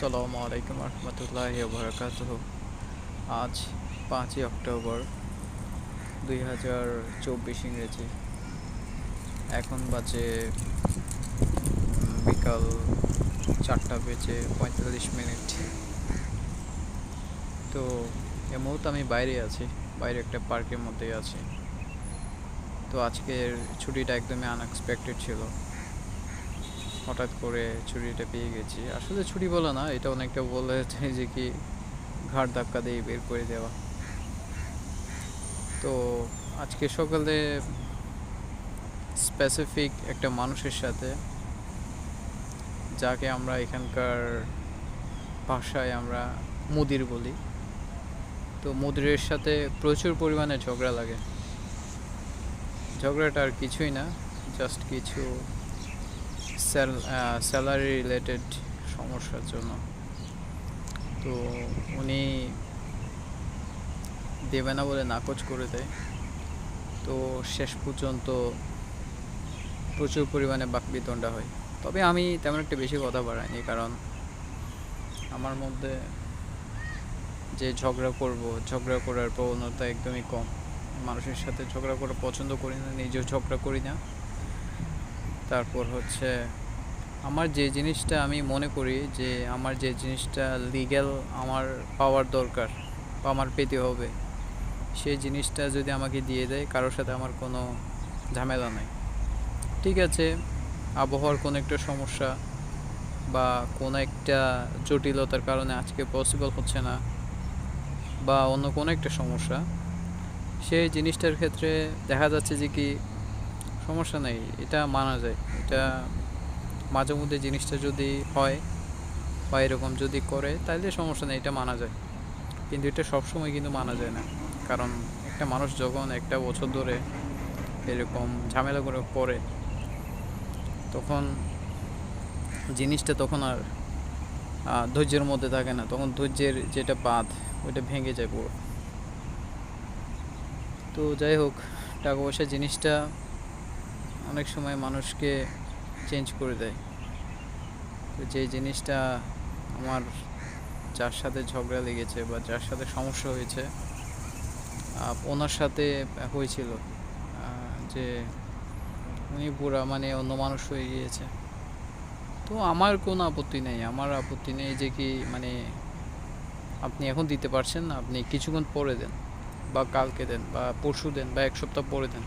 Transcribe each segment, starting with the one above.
আসসালামু আলাইকুম রহমতুল্লাহি বারাকাতুহু। আজ 5ই অক্টোবর 2024 ইংরেজি। এখন বাজে বিকাল 4:45। তো এই মুহূর্তে আমি বাইরে আছি, বাইরে একটা পার্কের মধ্যেই আছি। তো আজকের ছুটিটা একদমই আনএক্সপেক্টেড ছিল, হঠাৎ করে ছুটিটা পেয়ে গেছি। আসলে ছুটি বলে না, এটা অনেকটা বলে যায় যে কি ঘাড় ধাক্কা দিয়ে বের করে দেওয়া। তো আজকে সকালে স্পেসিফিক একটা মানুষের সাথে, যাকে আমরা এখানকার ভাষায় আমরা মুদির বলি, তো মুদিরের সাথে প্রচুর পরিমাণে ঝগড়া লাগে। ঝগড়াটা আর কিছুই না, জাস্ট কিছু স্যালারি রিলেটেড সমস্যার জন্য। তো উনি দেবে না বলে নাকচ করে দেয়। তো শেষ পর্যন্ত প্রচুর পরিমাণে বাকবিতণ্ডা হয়। তবে আমি তেমন একটা বেশি কথা বাড়াইনি, কারণ আমার মধ্যে যে ঝগড়া করার প্রবণতা একদমই কম। মানুষের সাথে ঝগড়া করা পছন্দ করি না, নিজেও ঝগড়া করি না। তারপর হচ্ছে আমার যে জিনিসটা আমি মনে করি যে আমার যে জিনিসটা লিগ্যাল আমার পাওয়ার দরকার বা আমার পেতে হবে, সেই জিনিসটা যদি আমাকে দিয়ে দেয়, কারোর সাথে আমার কোনো ঝামেলা নাই। ঠিক আছে, আবহাওয়ার কোনো একটা সমস্যা বা কোনো একটা জটিলতার কারণে আজকে পসিবল হচ্ছে না, বা অন্য কোনো একটা সমস্যা, সেই জিনিসটার ক্ষেত্রে দেখা যাচ্ছে যে কি সমস্যা নেই, এটা মানা যায়। এটা মাঝে মধ্যে জিনিসটা যদি হয় বা এরকম যদি করে, তাহলে সমস্যা নেই, এটা মানা যায়। কিন্তু এটা সবসময় কিন্তু মানা যায় না, কারণ একটা মানুষ যখন একটা বছর ধরে এরকম ঝামেলা করে পড়ে, তখন জিনিসটা তখন আর ধৈর্যের মধ্যে থাকে না, তখন ধৈর্যের যেটা বাঁধ ওইটা ভেঙে যায় পুরো। তো যাই হোক, টাকা পয়সা জিনিসটা অনেক সময় মানুষকে চেঞ্জ করে দেয়। তো যে জিনিসটা আমার যার সাথে ঝগড়া লেগেছে বা যার সাথে সমস্যা হয়েছে, ওনার সাথে হয়েছিল যে উনি পুরা মানে অন্য মানুষ হয়ে গিয়েছে। তো আমার কোনো আপত্তি নেই, আমার আপত্তি নেই যে কি মানে আপনি এখন দিতে পারছেন না, আপনি কিছুক্ষণ পরে দেন বা কালকে দেন বা পরশু দেন বা এক সপ্তাহ পরে দেন।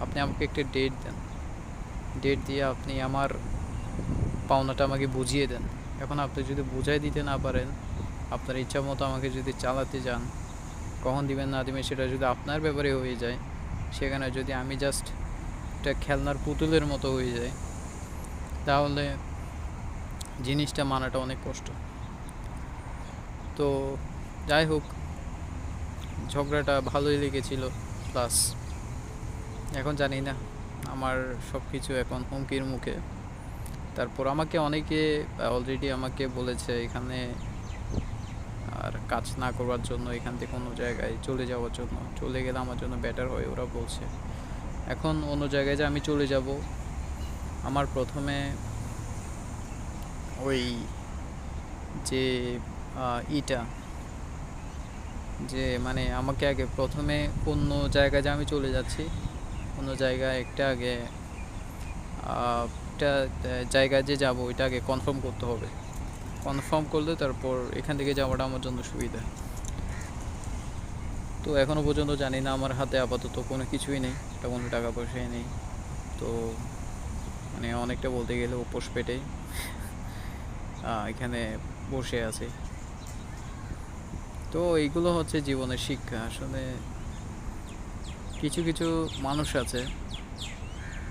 আপনি আমাকে একটা ডেট দেন, ডেট দিয়ে আপনি আমার পাওনাটা আমাকে বুঝিয়ে দেন। এখন আপনি যদি বুঝাই দিতে না পারেন, আপনার ইচ্ছা মতো আমাকে যদি চালাতে যান, কখন দিবেন না দিবেন সেটা যদি আপনার ব্যাপারে হয়ে যায়, সেখানে যদি আমি জাস্ট একটা খেলনার পুতুলের মতো হয়ে যায়, তাহলে জিনিসটা মানাটা অনেক কষ্ট। তো যাই হোক, ঝগড়াটা ভালোই লেগেছিল। প্লাস এখন জানি না, আমার সব কিছু এখন হুমকির মুখে। তারপর আমাকে অনেকে অলরেডি আমাকে বলেছে এখানে আর কাজ না করবার জন্য, এখান থেকে অন্য জায়গায় চলে যাওয়ার জন্য, চলে গেলে আমার জন্য বেটার হয় ওরা বলছে। এখন অন্য জায়গায় যে আমি চলে যাব, আমার প্রথমে ওই যে ইটা যে মানে আমাকে আগে প্রথমে অন্য জায়গায় যে আমি চলে যাচ্ছি, অন্য জায়গায় একটা আগে একটা জায়গায় যে যাবো ওইটা আগে কনফার্ম করতে হবে। কনফার্ম করলে তারপর এখান থেকে যাওয়াটা আমার জন্য সুবিধা। তো এখনও পর্যন্ত জানি না, আমার হাতে আপাতত কোনো কিছুই নেই, কোনো টাকা পয়সাই নেই। তো মানে অনেকটা বলতে গেলে উপোস পেটেই এখানে বসে আছি। তো এইগুলো হচ্ছে জীবনের শিক্ষা। আসলে কিছু কিছু মানুষ আছে,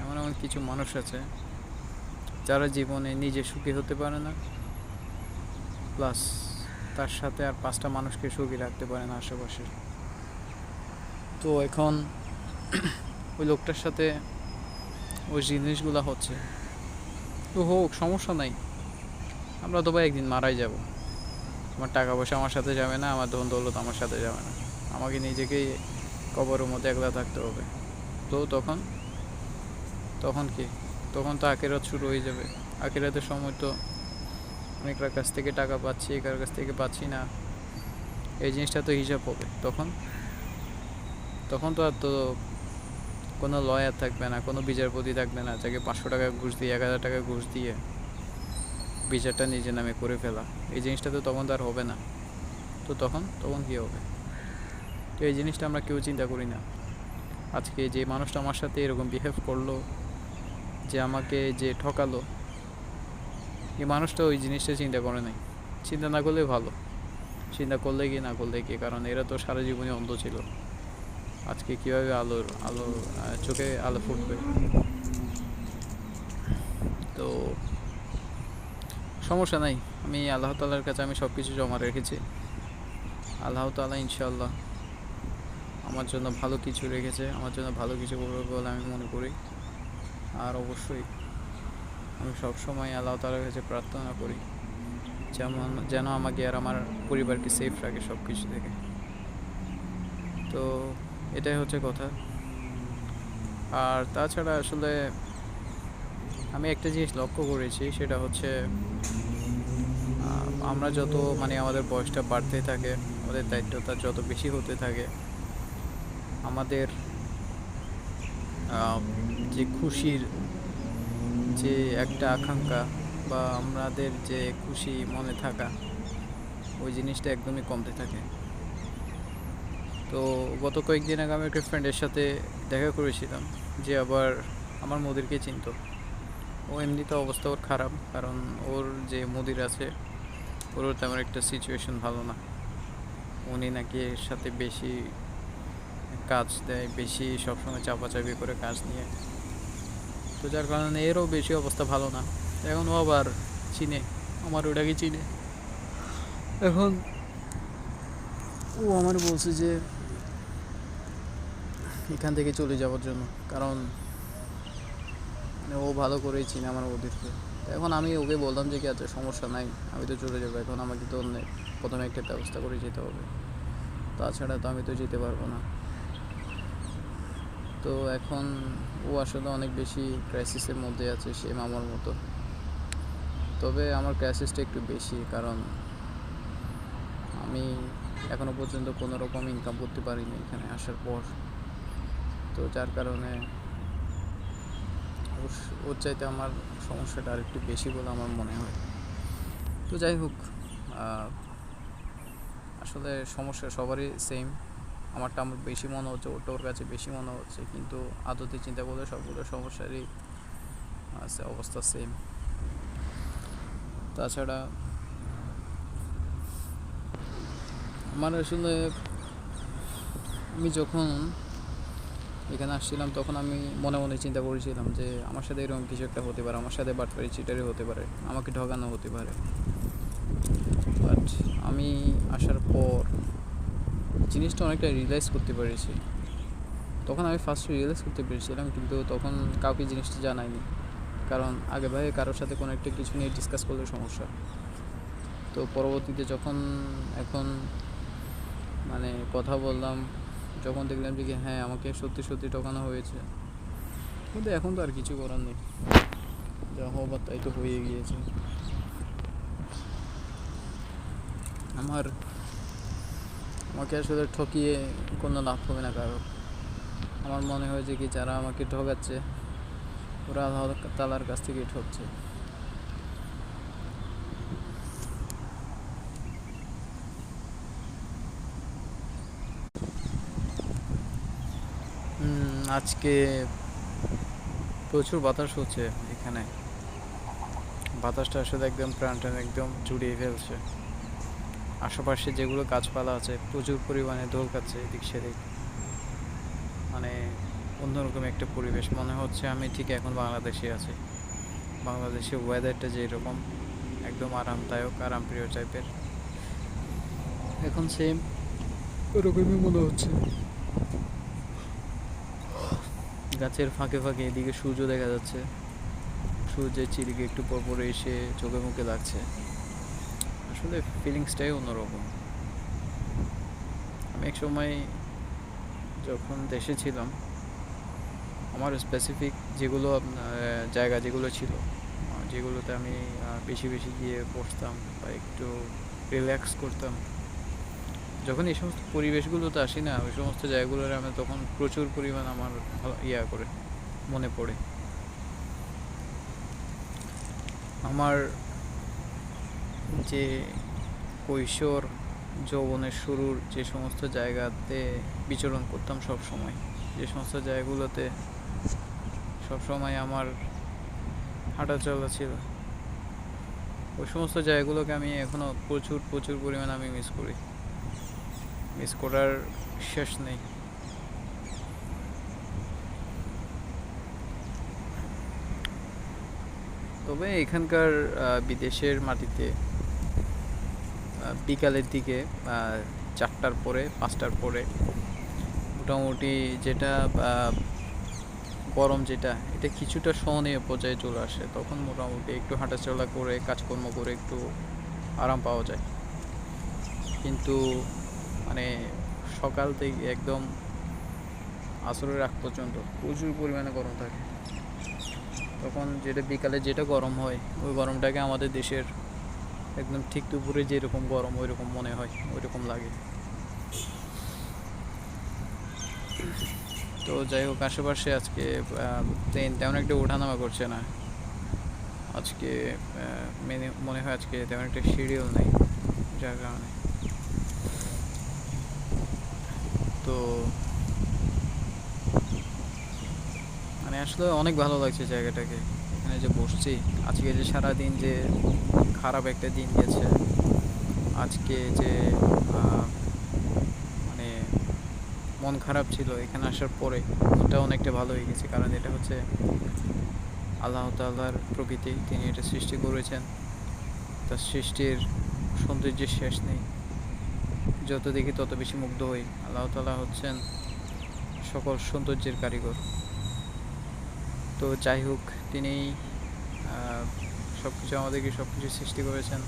এমন এমন কিছু মানুষ আছে যারা জীবনে নিজে সুখী হতে পারে না, প্লাস তার সাথে আর 5টা মানুষকে সুখী রাখতে পারে না আশেপাশে। তো এখন ওই লোকটার সাথে ওই জিনিসগুলো হচ্ছে। তো হোক, সমস্যা নাই, আমরা তো ভাই একদিন মারাই যাব। আমার টাকা পয়সা আমার সাথে যাবে না, আমার ধন দৌলত আমার সাথে যাবে না, আমাকে নিজেকেই কবরের মধ্যে একলা থাকতে হবে। তো তখন তখন কি, তখন তো আখিরাত শুরু হয়ে যাবে। আখিরাতের সময় তো আমি কার কাছ থেকে টাকা পাচ্ছি, কার কাছ থেকে পাচ্ছি না, এই জিনিসটা তো হিসাব হবে। তখন তখন তো আর তো কোনো লয়ার থাকবে না, কোনো বিচারপতি থাকবে না যাকে 500 টাকা ঘুষ দিয়ে, 1000 টাকা ঘুষ দিয়ে বিচারটা নিজের নামে করে ফেলা। এই জিনিসটা তো তখন তো আর হবে না। তো তখন তখন কী হবে? তো এই জিনিসটা আমরা কেউ চিন্তা করি না। আজকে যে মানুষটা আমার সাথে এরকম বিহেভ করলো, যে আমাকে যে ঠকালো, এই মানুষটা ওই জিনিসটা চিন্তা করে নাই। চিন্তা না করলে ভালো, চিন্তা করলে কি না করলে কি, কারণ এরা তো সারা জীবনই অন্ধ ছিল। আজকে কীভাবে আলো চোখে আলো ফুটবে? তো সমস্যা নাই, আমি আল্লাহ তাআলার কাছে আমি সব কিছু জমা রেখেছি। আল্লাহ তাআলা ইনশাআল্লাহ আমার জন্য ভালো কিছু রেখেছে, আমার জন্য ভালো কিছু করবে বলে আমি মনে করি। আর অবশ্যই আমি সবসময় আল্লাহ তাআলার কাছে প্রার্থনা করি যেন আমাকে আর আমার পরিবারকে সেফ রাখে সব কিছু থেকে। তো এটাই হচ্ছে কথা। আর তাছাড়া আসলে আমি একটা জিনিস লক্ষ্য করেছি, সেটা হচ্ছে আমরা যত আমাদের বয়সটা বাড়তে থাকে, আমাদের দায়িত্বটা যত বেশি হতে থাকে, আমাদের যে খুশির যে একটা আকাঙ্ক্ষা বা আমাদের যে খুশি মনে থাকা, ওই জিনিসটা একদমই কমতে থাকে। তো গত কয়েকদিন আগে আমি একটা ফ্রেন্ডের সাথে দেখা করেছিলাম, যে আবার আমার মুদিরকে চিনতো। ও এমনিতে অবস্থা ওর খারাপ, কারণ ওর যে মুদির আছে ওর তেমন একটা সিচুয়েশন ভালো না। উনি নাকি এর সাথে বেশি কাজ দেয়, বেশি সবসময় চাপাচাপি করে কাজ নিয়ে। তো যার কারণে এরও বেশি অবস্থা ভালো না। এখন ও আবার চিনে, আমার ওটাকে চিনে। এখন ও আমার বলছে যে এখান থেকে চলে যাওয়ার জন্য, কারণ ও ভালো করেই চিনে আমার ওদেরকে। এখন আমি ওকে বললাম যে কি আচ্ছা সমস্যা নাই, আমি তো চলে যাবো, এখন আমাকে তো প্রথমে একটা ব্যবস্থা করে যেতে হবে, তাছাড়া তো আমি তো যেতে পারবো না। তো এখন ও আসলে অনেক বেশি ক্রাইসিসের মধ্যে আছে, সে মামার মতো। তবে আমার ক্রাইসিসটা একটু বেশি, কারণ আমি এখনও পর্যন্ত কোনো রকম ইনকাম করতে পারিনি এখানে আসার পর। তো যার কারণে ওর চাইতে আমার সমস্যাটা আর একটু বেশি বলে আমার মনে হয়। তো যাই হোক, আসলে সমস্যা সবারই সেম। আমারটা আমার বেশি মনে হচ্ছে, ওটা ওর কাছে বেশি মনে হচ্ছে, কিন্তু আদতে চিন্তা করলে সবগুলো সমস্যারই আছে অবস্থা সেম। তাছাড়া আমার আসলে আমি যখন এখানে আসছিলাম তখন আমি মনে মনে চিন্তা করেছিলাম যে আমার সাথে এরকম কিছু একটা হতে পারে, আমার সাথে বাটপারি চিটারি হতে পারে, আমাকে ঠকানো হতে পারে। বাট আমি আসার পর জিনিসটা অনেকটা রিয়েলাইজ করতে পেরেছি। তখন আমি ফার্স্টে রিয়েলাইজ করতে পেরেছিলাম, কিন্তু তখন কাউকে জিনিসটা জানাইনি, কারণ আগে ভাগে কারোর সাথে কোনো একটা কিছু নিয়ে ডিসকাস করলে সমস্যা। তো পরবর্তীতে যখন এখন কথা বললাম, যখন দেখলাম যে হ্যাঁ আমাকে সত্যি সত্যি ঠকানো হয়েছে, কিন্তু এখন তো আর কিছু করার নেই, যা হবার তাই তো হয়ে গিয়েছে। আমাকে আসলে ঠকিয়ে কোনো লাভ হবে না কারো। আমার মনে হয় যে যারা আমাকে ঠকাচ্ছে ওরা আল্লাহ তাআলার কাছ থেকে ঠকছে। আজকে প্রচুর বাতাস হচ্ছে এখানে। বাতাসটা আসলে একদম প্রাণটা একদম জুড়িয়ে ফেলছে। আশেপাশে যেগুলো গাছপালা আছে প্রচুর পরিমাণে দোল খাচ্ছে এদিক সেদিক। অন্যরকম একটা পরিবেশ, মনে হচ্ছে আমি ঠিক এখন বাংলাদেশে আছি। বাংলাদেশের ওয়েদারটা যেরকম একদম আরামদায়ক, আরামপ্রিয় টাইপের, এখন সেম ওরকমই মনে হচ্ছে। গাছের ফাঁকে ফাঁকে এদিকে সূর্য দেখা যাচ্ছে, সূর্যের চিলিকে একটু পরপর এসে চোখে মুখে লাগছে। আসলে ফিলিংসটাই অন্যরকম। আমি এক সময় যখন দেশে ছিলাম, আমার স্পেসিফিক যেগুলো জায়গা যেগুলো ছিল, যেগুলোতে আমি বেশি বেশি গিয়ে বসতাম বা একটু রিল্যাক্স করতাম। যখন এই সমস্ত পরিবেশগুলোতে আসি না, ওই সমস্ত জায়গাগুলোর আমি তখন প্রচুর পরিমাণ আমার করে মনে পড়ে। আমার যে কৈশোর যৌবনের শুরুর যে সমস্ত জায়গাতে বিচরণ করতাম সব সময়, যে সমস্ত জায়গাগুলোতে সব সময় আমার হাঁটা চলা ছিল, ওই সমস্ত জায়গাগুলোকে আমি এখনও প্রচুর প্রচুর পরিমাণে আমি মিস করি। মিস করার শেষ নেই। তবে এখানকার বিদেশের মাটিতে বিকালের দিকে 4টার পরে 5টার পরে মোটামুটি যেটা গরম যেটা এটা কিছুটা সহনীয় পর্যায়ে চলে আসে। তখন মোটামুটি একটু হাঁটাচলা করে কাজকর্ম করে একটু আরাম পাওয়া যায়। কিন্তু মানে সকাল থেকে একদম আসরের আগ পর্যন্ত প্রচুর পরিমাণে গরম থাকে। তখন যেটা বিকালে যেটা গরম হয়, ওই গরমটাকে আমাদের দেশের একদম ঠিক দুপুরে যেরকম গরম ওই রকম মনে হয়, ওই রকম লাগে। তো যাই হোক, আশেপাশে আজকে ট্রেন তেমন একটা ওঠানামা করছে না। আজকে মনে হয় আজকে তেমন একটা শিডিউল নেই, যার কারণে তো মানে আসলে অনেক ভালো লাগছে জায়গাটাকে, এখানে যে বসছি। আজকে যে সারাদিন যে খারাপ একটা দিন গেছে, আজকে যে মানে মন খারাপ ছিল, এখানে আসার পরে মনটা অনেকটা ভালো হয়ে গেছে। কারণ এটা হচ্ছে আল্লাহ তাআলার প্রকৃতি, তিনি এটা সৃষ্টি করেছেন। তার সৃষ্টির সৌন্দর্যের শেষ নেই। যত দেখি তত বেশি মুগ্ধ হই। আল্লাহ তাআলা হচ্ছেন সকল সৌন্দর্যের কারিগর। তো যাই হোক, তিনি সব কিছু আমাদেরকে সব কিছু সৃষ্টি করেছেন।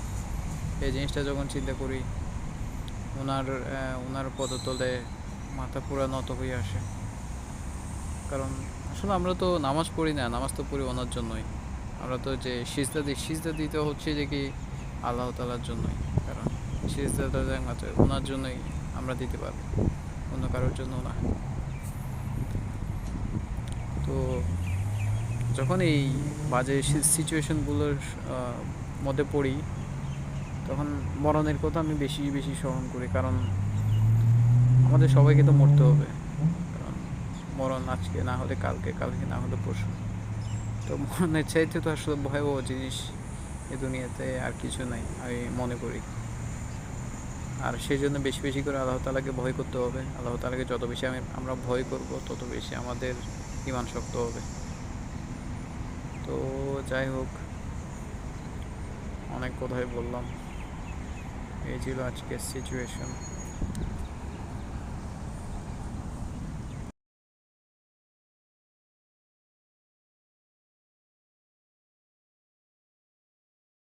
এই জিনিসটা যখন চিন্তা করি, ওনার পদতলে মাথা পুরা নত হয়ে আসে। কারণ আসলে আমরা তো নামাজ পড়ি না, নামাজ তো পড়ি ওনার জন্যই। আমরা তো যে সিজদা দিতে হচ্ছে যে কি আল্লাহ তাআলার জন্যই। কারণ সিজদাটা একমাত্র ওনার জন্যই আমরা দিতে পারবো, অন্য কারোর জন্য না। তো যখন এই বাজে সিচুয়েশনগুলোর মধ্যে পড়ি, তখন মরণের কথা আমি বেশি বেশি স্মরণ করি। কারণ আমাদের সবাইকে তো মরতে হবে। কারণ মরণ আজকে না হলে কালকে, কালকে না হলে পরশু। তো মরণের চাইতে তো আসলে ভয়াবহ জিনিস এই দুনিয়াতে আর কিছু নাই আমি মনে করি। আর সেই জন্য বেশি বেশি করে আল্লাহ তাআলাকে ভয় করতে হবে। আল্লাহ তাআলাকে যত বেশি আমরা ভয় করব, তত বেশি আমাদের ঈমান শক্ত হবে। তো যাই হোক, অনেক কথাই বললাম। এই ছিল আজকের সিচুয়েশন।